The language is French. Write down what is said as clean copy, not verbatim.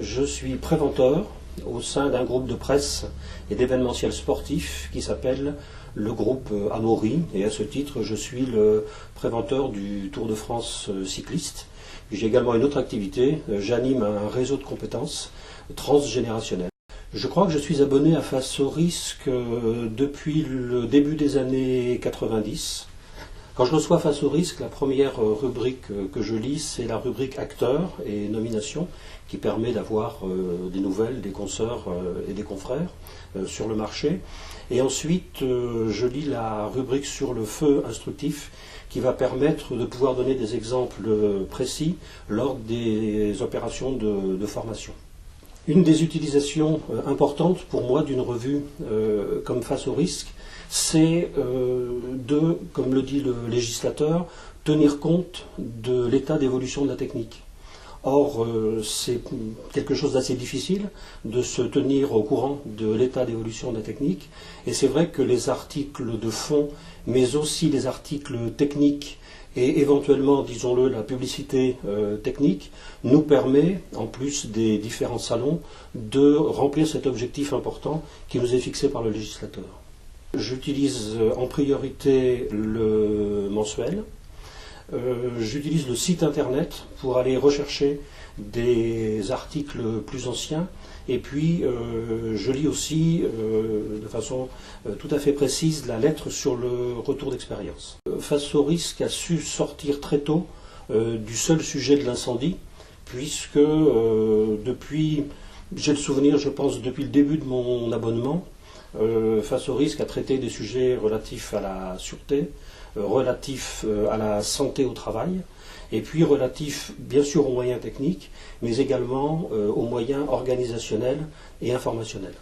Je suis préventeur au sein d'un groupe de presse et d'événementiel sportif qui s'appelle le groupe Amaury, et à ce titre je suis le préventeur du Tour de France cycliste. J'ai également une autre activité, j'anime un réseau de compétences transgénérationnelles. Je crois que je suis abonné à Face au risque depuis le début des années 90. Quand je reçois Face au risque, la première rubrique que je lis, c'est la rubrique acteurs et nominations, qui permet d'avoir des nouvelles, des consoeurs et des confrères sur le marché. Et ensuite, je lis la rubrique sur le feu instructif, qui va permettre de pouvoir donner des exemples précis lors des opérations de formation. Une des utilisations importantes pour moi d'une revue comme Face au risque, c'est de, comme le dit le législateur, tenir compte de l'état d'évolution de la technique. Or, c'est quelque chose d'assez difficile de se tenir au courant de l'état d'évolution de la technique, et c'est vrai que les articles de fond, mais aussi les articles techniques, et éventuellement, disons-le, la publicité technique, nous permet, en plus des différents salons, de remplir cet objectif important qui nous est fixé par le législateur. J'utilise en priorité le mensuel. J'utilise le site internet pour aller rechercher des articles plus anciens, et puis je lis aussi de façon tout à fait précise la lettre sur le retour d'expérience. Face au risque a su sortir très tôt du seul sujet de l'incendie, puisque depuis, j'ai le souvenir, je pense, depuis le début de mon abonnement, Face au risque a traité des sujets relatifs à la sûreté, relatifs à la santé au travail, et puis relatifs bien sûr aux moyens techniques, mais également aux moyens organisationnels et informationnels.